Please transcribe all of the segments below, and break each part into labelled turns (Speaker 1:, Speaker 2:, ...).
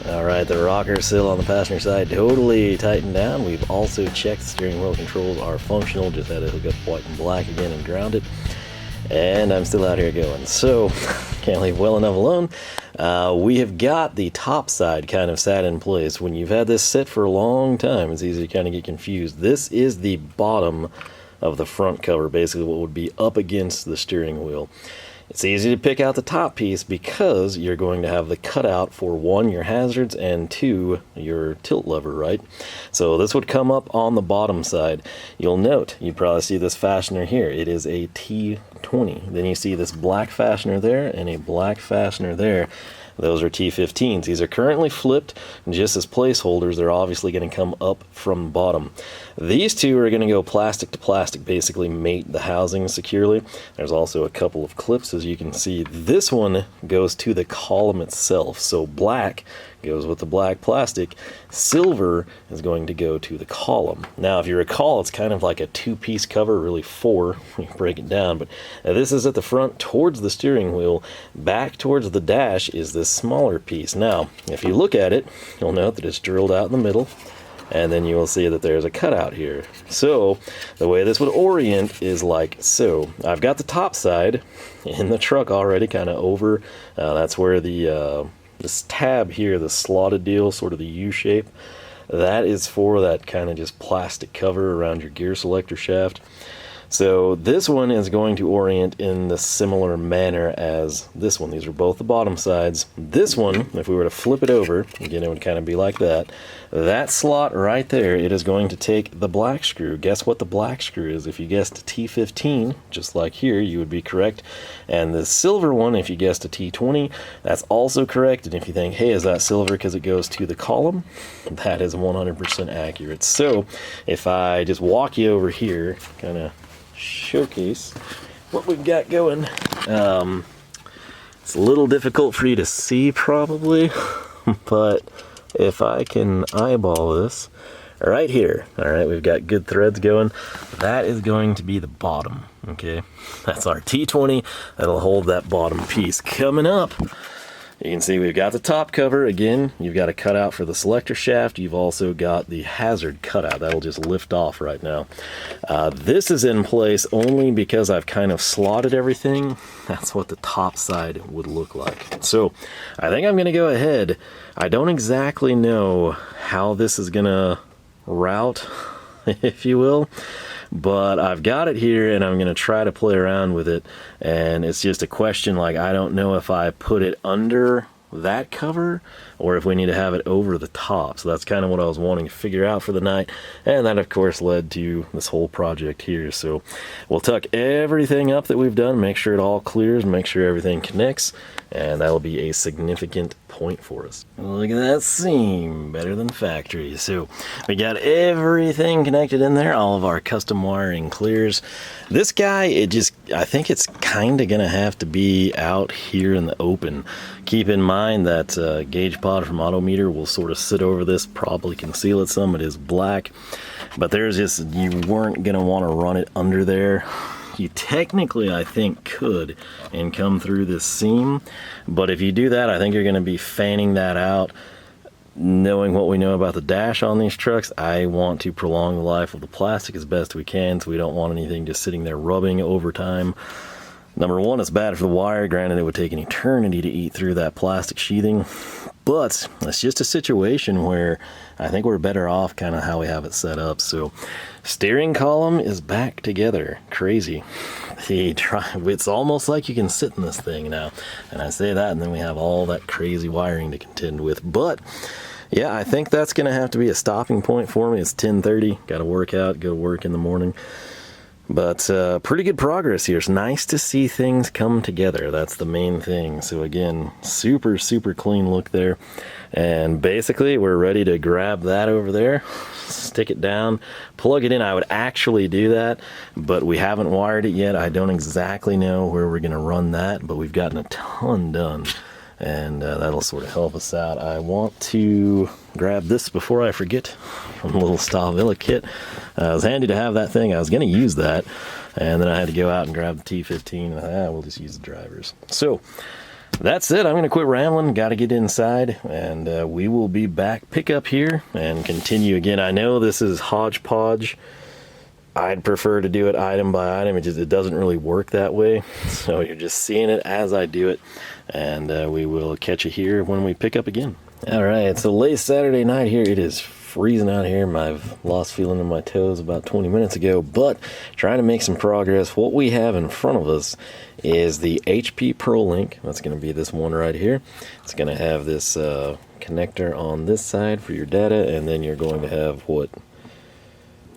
Speaker 1: Alright, the rocker sill on the passenger side totally tightened down. We've also checked the steering wheel controls are functional, just had to hook up white and black again and ground it. And I'm still out here going, so can't leave well enough alone. We have got the top side kind of sat in place. When you've had this sit for a long time, it's easy to kind of get confused. This is the bottom of the front cover, basically what would be up against the steering wheel. It's easy to pick out the top piece because you're going to have the cutout for 1, your hazards, and 2, your tilt lever, right? So this would come up on the bottom side. You'll note, you probably see this fastener here. It is a T20. Then you see this black fastener there and a black fastener there. Those are T15s. These are currently flipped just as placeholders. They're obviously going to come up from the bottom. These two are going to go plastic to plastic, basically mate the housing securely. There's also a couple of clips, as you can see. This one goes to the column itself. So black goes with the black plastic. Silver is going to go to the column. Now, if you recall, it's kind of like a 2-piece cover, really 4 when you break it down. But this is at the front towards the steering wheel. Back towards the dash is this smaller piece. Now, if you look at it, you'll note that it's drilled out in the middle. And then you will see that there's a cutout here. So the way this would orient is like so. I've got the top side in the truck already, kind of over. That's where the this tab here, the slotted deal, sort of the U shape, that is for that kind of just plastic cover around your gear selector shaft. So this one is going to orient in the similar manner as this one. These are both the bottom sides. This one, if we were to flip it over, again, it would kind of be like that. That slot right there, it is going to take the black screw. Guess what the black screw is? If you guessed a T15, just like here, you would be correct. And the silver one, if you guessed a T20, that's also correct. And if you think, hey, is that silver because it goes to the column? That is 100% accurate. So if I just walk you over here, kind of showcase what we've got going. It's a little difficult for you to see probably, but if I can eyeball this right here, all right, we've got good threads going. That is going to be the bottom, okay? That's our T20. That'll hold that bottom piece. Coming up, you can see we've got the top cover. Again, you've got a cutout for the selector shaft. You've also got the hazard cutout. That'll just lift off right now. This is in place only because I've kind of slotted everything. That's what the top side would look like. So I think I'm going to go ahead. I don't exactly know how this is going to route, if you will. But I've got it here and I'm going to try to play around with it, and it's just a question, like, I don't know if I put it under that cover or if we need to have it over the top. So that's kind of what I was wanting to figure out for the night, and that of course led to this whole project here. So we'll tuck everything up that we've done, make sure it all clears, make sure everything connects, and that'll be a significant point for us. Look at that seam, better than factory. So we got everything connected in there, all of our custom wiring clears. This guy, I think it's kind of gonna have to be out here in the open. Keep in mind that gauge pod from Autometer will sort of sit over this, probably conceal it some. It is black, but there's just, you weren't gonna want to run it under there. You technically, I think, could and come through this seam, but if you do that, I think you're going to be fanning that out. Knowing what we know about the dash on these trucks, I want to prolong the life of the plastic as best we can, so we don't want anything just sitting there rubbing over time. Number one, it's bad for the wire. Granted, it would take an eternity to eat through that plastic sheathing, but it's just a situation where I think we're better off kind of how we have it set up. So steering column is back together. Crazy. It's almost like you can sit in this thing now, and I say that and then we have all that crazy wiring to contend with. But yeah, I think that's gonna have to be a stopping point for me. It's 10:30, gotta work out, go to work in the morning. But pretty good progress here. It's nice to see things come together. That's the main thing. So again, super clean look there. And basically we're ready to grab that over there, stick it down, plug it in. I would actually do that, but we haven't wired it yet. I don't exactly know where we're gonna run that, but we've gotten a ton done, and that'll sort of help us out. I want to grab this before I forget from the little Stavilla kit. It was handy to have that thing. I was going to use that, and then I had to go out and grab the T15. We'll just use the drivers. So That's it. I'm going to quit rambling. Got to get inside, and we will be back, pick up here, and continue again. I know this is hodgepodge. I'd prefer to do it item by item. It doesn't really work that way. So you're just seeing it as I do it, and we will catch you here when we pick up again. All right, so late Saturday night here. It is freezing out here. I've lost feeling in my toes about 20 minutes ago, but trying to make some progress. What we have in front of us is the HP ProLink. That's going to be this one right here. It's going to have this connector on this side for your data, and then you're going to have what?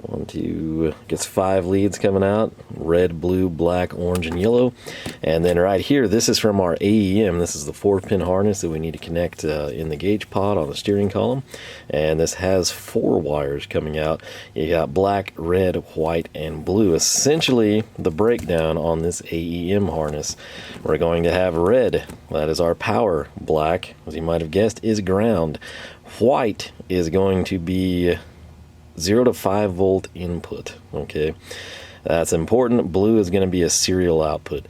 Speaker 1: 1, 2, gets 5 leads coming out, red, blue, black, orange, and yellow. And then right here, this is from our AEM. This is the 4-pin harness that we need to connect in the gauge pod on the steering column. And this has 4 wires coming out. You got black, red, white, and blue. Essentially, the breakdown on this AEM harness. We're going to have red. That is our power. Black, as you might have guessed, is ground. White is going to be 0 to 5 volt input. Okay, that's important. Blue is going to be a serial output.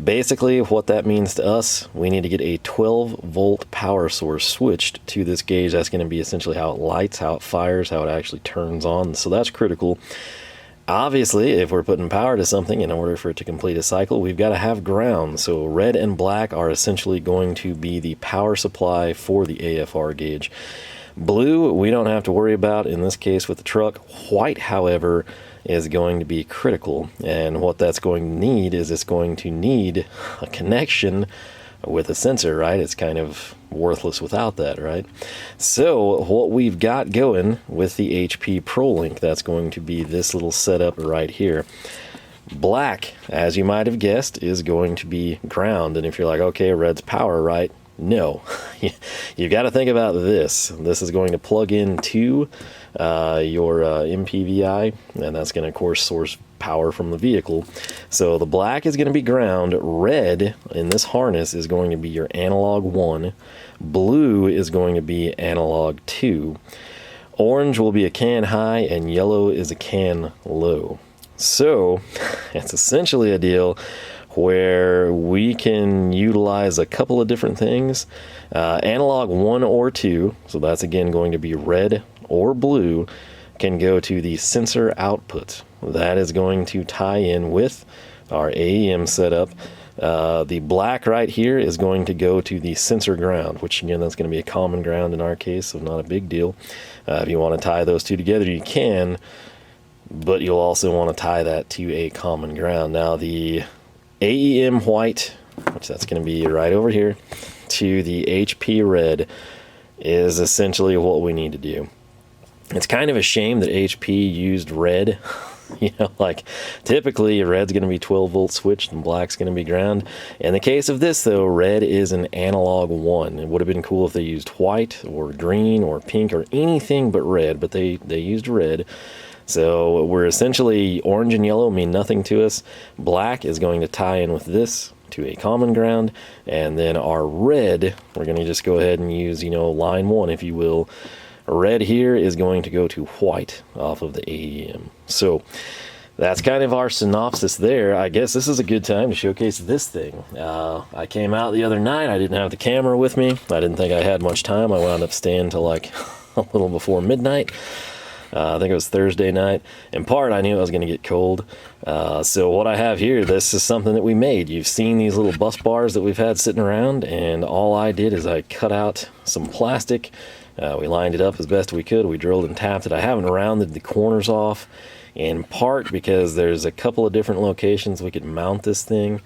Speaker 1: Basically, what that means to us, we need to get a 12 volt power source switched to this gauge. That's going to be essentially how it lights, how it fires, how it actually turns on. So that's critical. Obviously, if we're putting power to something, in order for it to complete a cycle, we've got to have ground. So red and black are essentially going to be the power supply for the AFR gauge. Blue, we don't have to worry about in this case with the truck. White, however, is going to be critical. And what that's going to need is it's going to need a connection with a sensor, right? It's kind of worthless without that, right? So what we've got going with the HP ProLink, that's going to be this little setup right here. Black, as you might have guessed, is going to be ground. And if you're like, okay, red's power, right? No, you've got to think about this. This is going to plug into your MPVI, and that's going to, of course, source power from the vehicle. So the black is going to be ground. Red in this harness is going to be your analog 1. Blue is going to be analog 2. Orange will be a can high, and yellow is a can low. So it's essentially a deal where we can utilize a couple of different things. Analog 1 or 2, so that's again going to be red or blue, can go to the sensor output. That is going to tie in with our AEM setup. The black right here is going to go to the sensor ground, which again, that's going to be a common ground in our case, so not a big deal. If you want to tie those two together, you can, but you'll also want to tie that to a common ground. Now the AEM White, which that's going to be right over here, to the HP Red is essentially what we need to do. It's kind of a shame that HP used red. You know, like typically red's going to be 12 volt switched and black's going to be ground. In the case of this though, red is an analog 1. It would have been cool if they used white or green or pink or anything but red, but they used red. So we're essentially, orange and yellow mean nothing to us. Black is going to tie in with this to a common ground, and then our red, we're going to just go ahead and use, you know, line 1, if you will. Red here is going to go to white off of the AEM. So that's kind of our synopsis there. I guess this is a good time to showcase this thing. I came out the other night. I didn't have the camera with me. I didn't think I had much time. I wound up staying till like a little before midnight. I think it was Thursday night. In part, I knew it was going to get cold. So what I have here, this is something that we made. You've seen these little bus bars that we've had sitting around, and all I did is I cut out some plastic. We lined it up as best we could. We drilled and tapped it. I haven't rounded the corners off, in part because there's a couple of different locations we could mount this thing.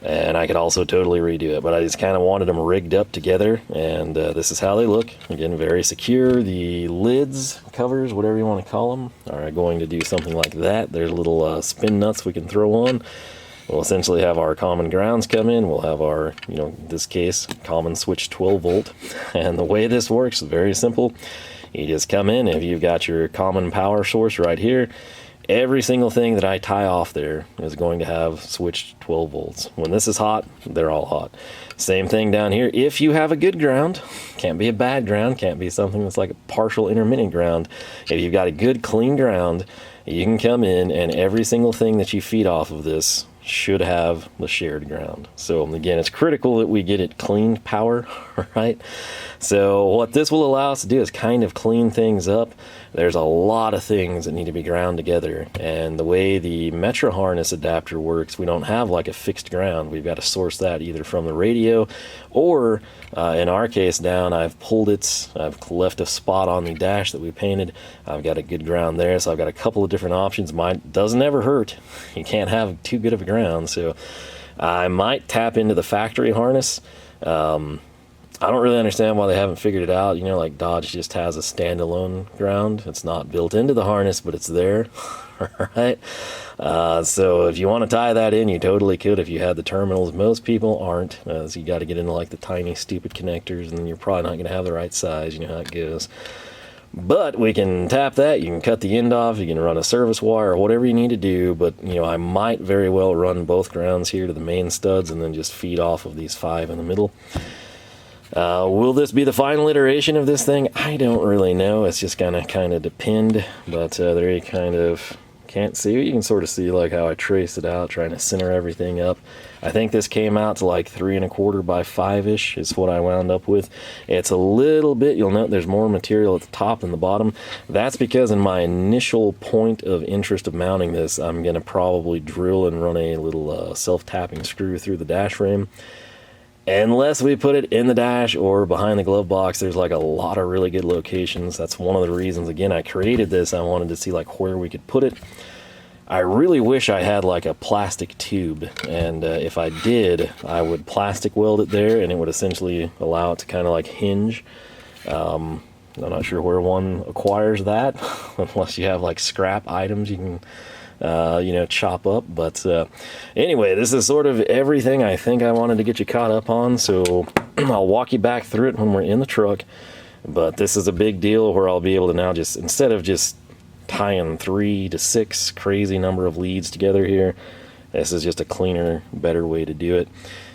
Speaker 1: And I could also totally redo it, but I just kind of wanted them rigged up together, and this is how they look. Again, very secure. The lids, covers, whatever you want to call them, are going to do something like that. There's little spin nuts we can throw on. We'll essentially have our common grounds come in. We'll have our, you know, in this case, common switch 12 volt. And the way this works is very simple. You just come in, if you've got your common power source right here, every single thing that I tie off there is going to have switched 12 volts. When this is hot, they're all hot. Same thing down here. If you have a good ground, can't be a bad ground, can't be something that's like a partial intermittent ground. If you've got a good clean ground, you can come in and every single thing that you feed off of this should have the shared ground. So again, it's critical that we get it cleaned power, right? So what this will allow us to do is kind of clean things up. There's a lot of things that need to be ground together, and the way the Metro harness adapter works, we don't have like a fixed ground. We've got to source that either from the radio, or in our case down, I've left a spot on the dash that we painted. I've got a good ground there, so I've got a couple of different options. Mine doesn't ever hurt. You can't have too good of a ground, so I might tap into the factory harness. I don't really understand why they haven't figured it out. You know, like Dodge just has a standalone ground. It's not built into the harness, but it's there, right? So if you want to tie that in, you totally could if you had the terminals. Most people aren't, so you got to get into like the tiny, stupid connectors, and you're probably not going to have the right size. You know how it goes. But we can tap that. You can cut the end off. You can run a service wire or whatever you need to do. But, you know, I might very well run both grounds here to the main studs and then just feed off of these 5 in the middle. Will this be the final iteration of this thing? I don't really know. It's just gonna kind of depend. But there you kind of can't see it. You can sort of see like how I traced it out, trying to center everything up. I think this came out to like 3 1/4 by 5-ish is what I wound up with. It's a little bit, you'll note there's more material at the top than the bottom. That's because in my initial point of interest of mounting this, I'm gonna probably drill and run a little self-tapping screw through the dash frame. Unless we put it in the dash or behind the glove box, there's like a lot of really good locations. That's one of the reasons, again, I created this. I wanted to see like where we could put it. I really wish I had like a plastic tube, and if I did, I would plastic weld it there, and it would essentially allow it to kind of like hinge. I'm not sure where one acquires that, unless you have like scrap items you can you know, chop up. But anyway, this is sort of everything I think I wanted to get you caught up on, so I'll walk you back through it when we're in the truck. But this is a big deal where I'll be able to now just, instead of just tying 3 to 6 crazy number of leads together here, this is just a cleaner, better way to do it.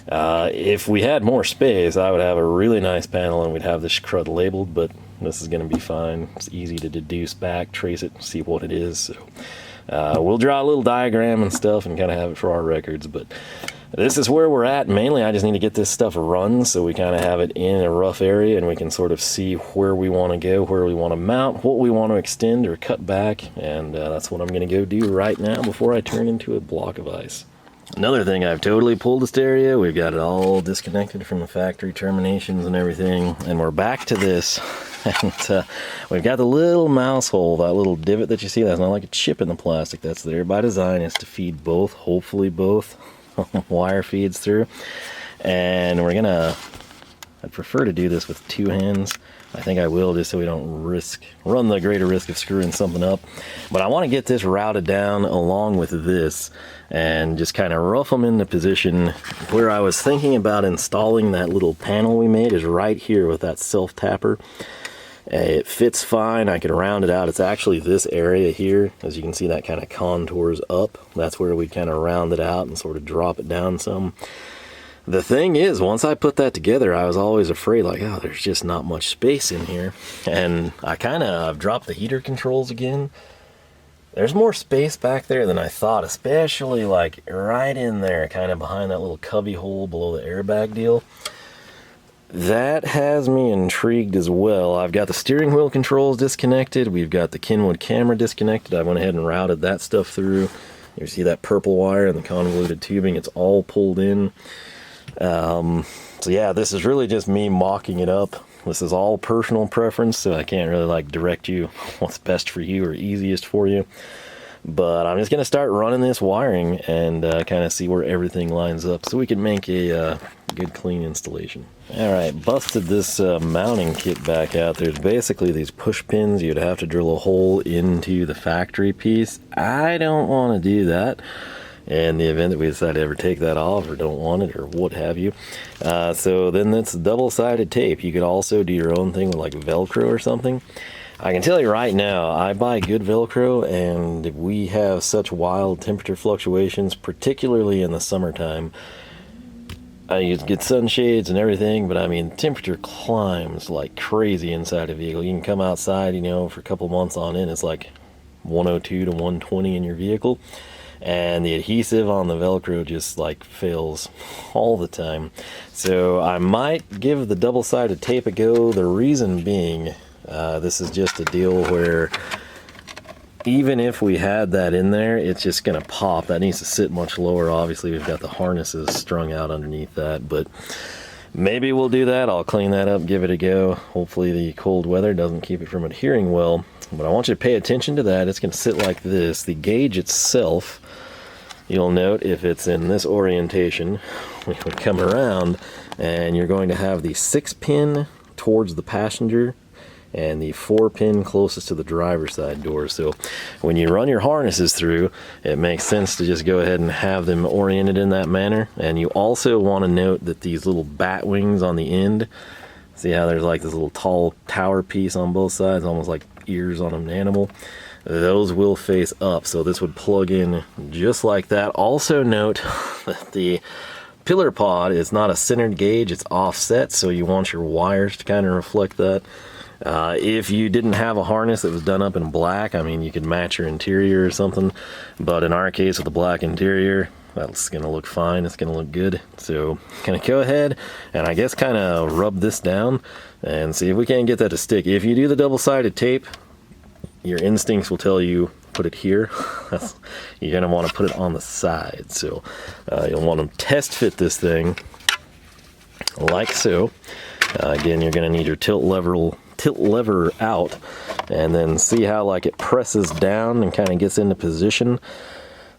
Speaker 1: If we had more space, I would have a really nice panel and we'd have this crud labeled, but this is going to be fine. It's easy to deduce back, trace it, see what it is. So we'll draw a little diagram and stuff and kind of have it for our records, but this is where we're at. Mainly I just need to get this stuff run so we kind of have it in a rough area and we can sort of see where we want to go, where we want to mount, what we want to extend or cut back, and that's what I'm going to go do right now before I turn into a block of ice. Another thing, I've totally pulled the stereo. We've got it all disconnected from the factory terminations and everything, and we're back to this. And we've got the little mouse hole, that little divot that you see. That's not like a chip in the plastic. That's there by design. It's to feed both, hopefully both wire feeds through. And we're gonna, I'd prefer to do this with 2 hands. I think I will, just so we don't run the greater risk of screwing something up. But I want to get this routed down along with this and just kind of rough them into position. Where I was thinking about installing that little panel we made is right here with that self-tapper. It fits fine. I can round it out. It's actually this area here. As you can see, that kind of contours up. That's where we kind of round it out and sort of drop it down some. The thing is, once I put that together, I was always afraid, like, oh, there's just not much space in here. And I've dropped the heater controls again. There's more space back there than I thought, especially like right in there, kind of behind that little cubby hole below the airbag deal. That has me intrigued as well. I've got the steering wheel controls disconnected. We've got the Kenwood camera disconnected. I went ahead and routed that stuff through. You see that purple wire and the convoluted tubing, it's all pulled in. So yeah, this is really just me mocking it up. This is all personal preference, so I can't really like direct you what's best for you or easiest for you. But I'm just going to start running this wiring and kind of see where everything lines up so we can make a good clean installation. Alright, busted this mounting kit back out. There's basically these push pins. You'd have to drill a hole into the factory piece. I don't want to do that in the event that we decide to ever take that off or don't want it or what have you. So then that's double-sided tape. You could also do your own thing with like Velcro or something. I can tell you right now, I buy good Velcro, and we have such wild temperature fluctuations, particularly in the summertime. You get sunshades and everything, but I mean, temperature climbs like crazy inside a vehicle. You can come outside, you know, for a couple months on end, it's like 102 to 120 in your vehicle. and the adhesive on the Velcro just like fails all the time. So I might give the double-sided tape a go. The reason being, this is just a deal where even if we had that in there, it's just gonna pop. That needs to sit much lower. Obviously we've got the harnesses strung out underneath that, but maybe we'll do that. I'll clean that up, give it a go. Hopefully the cold weather doesn't keep it from adhering well. But I want you to pay attention to that. It's gonna sit like this. The gauge itself, you'll note if it's in this orientation, we would come around and you're going to have the 6-pin towards the passenger and the 4-pin closest to the driver's side door. So when you run your harnesses through, it makes sense to just go ahead and have them oriented in that manner. And you also want to note that these little bat wings on the end, see how there's like this little tall tower piece on both sides, almost like ears on an animal? Those will face up, so this would plug in just like that. Also note that the pillar pod is not a centered gauge, it's offset, so you want your wires to kind of reflect that. If you didn't have a harness that was done up in black, I mean, you could match your interior or something, but in our case with the black interior, that's gonna look fine, it's gonna look good. So gonna go ahead and I guess kind of rub this down and see if we can't get that to stick. If you do the double-sided tape, your instincts will tell you put it here. You're gonna want to put it on the side, so you'll want to test fit this thing like so. Again, you're gonna need your tilt lever out, and then see how like it presses down and kind of gets into position.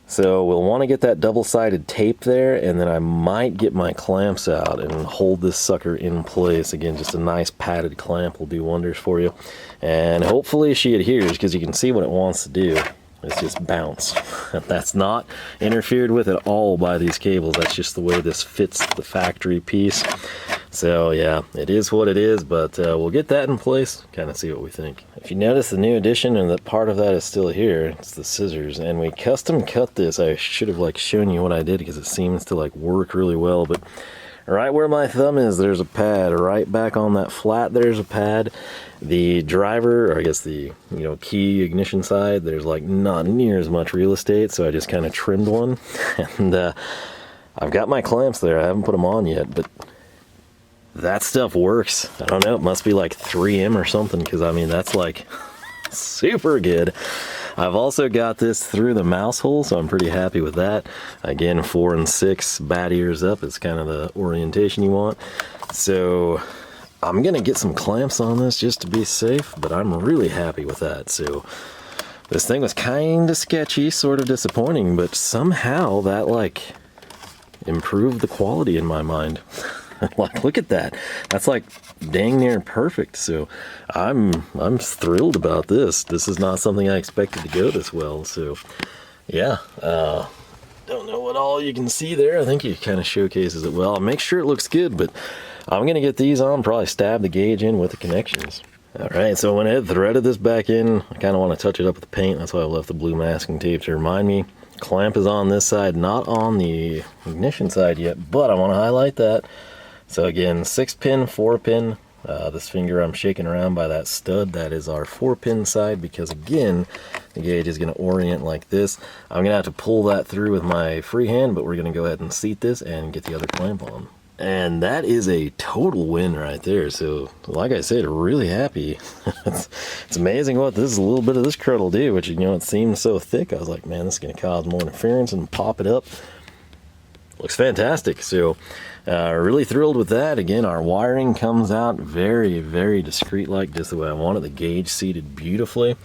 Speaker 1: So we'll want to get that double-sided tape there, and then I might get my clamps out and hold this sucker in place. Again, just a nice padded clamp will do wonders for you, and hopefully she adheres, because you can see what it wants to do. It's just bounce. That's not interfered with at all by these cables. That's just the way this fits the factory piece. So yeah, it is what it is, but we'll get that in place, kind of see what we think. If you notice the new addition and that part of that is still here, it's the scissors, and we custom cut this. I should have like shown you what I did, because it seems to like work really well, but right where my thumb is, there's a pad. Right back on that flat, there's a pad. The driver, or I guess the key ignition side, there's like not near as much real estate, so I just kind of trimmed one. And I've got my clamps there. I haven't put them on yet, but that stuff works. I don't know, it must be like 3M or something, because I mean that's like super good. I've also got this through the mouse hole, so I'm pretty happy with that. Again, 4 and 6 bat ears up is kind of the orientation you want. So I'm gonna get some clamps on this just to be safe, but I'm really happy with that. So this thing was kind of sketchy, sort of disappointing, but somehow that like improved the quality in my mind. Like, look at that. That's like dang near perfect. So I'm thrilled about this. This is not something I expected to go this well. So yeah, don't know what all you can see there. I think he kind of showcases it well. I'll make sure it looks good, but I'm gonna get these on, probably stab the gauge in with the connections. All right, so when I had threaded this back in, I kind of want to touch it up with the paint. That's why I left the blue masking tape to remind me. Clamp is on this side, not on the ignition side yet, but I want to highlight that. So again, 6-pin, 4-pin. This finger I'm shaking around by that stud, that is our 4-pin side, because again, the gauge is going to orient like this. I'm going to have to pull that through with my free hand, but we're going to go ahead and seat this and get the other clamp on. And that is a total win right there. So like I said, really happy. It's amazing what this, a little bit of this crud will do, which, it seems so thick. I was like, man, this is going to cause more interference and pop it up. Looks fantastic. So really thrilled with that. Again, our wiring comes out very, very discreet, like just the way I want it. The gauge seated beautifully.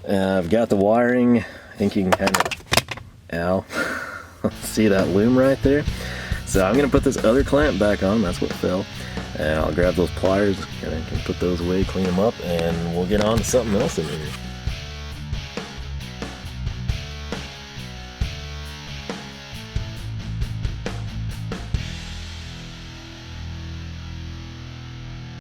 Speaker 1: I've got the wiring. I think you can kind of, see that loom right there. So I'm going to put this other clamp back on. That's what fell. And I'll grab those pliers and I can put those away, clean them up, and we'll get on to something else in here.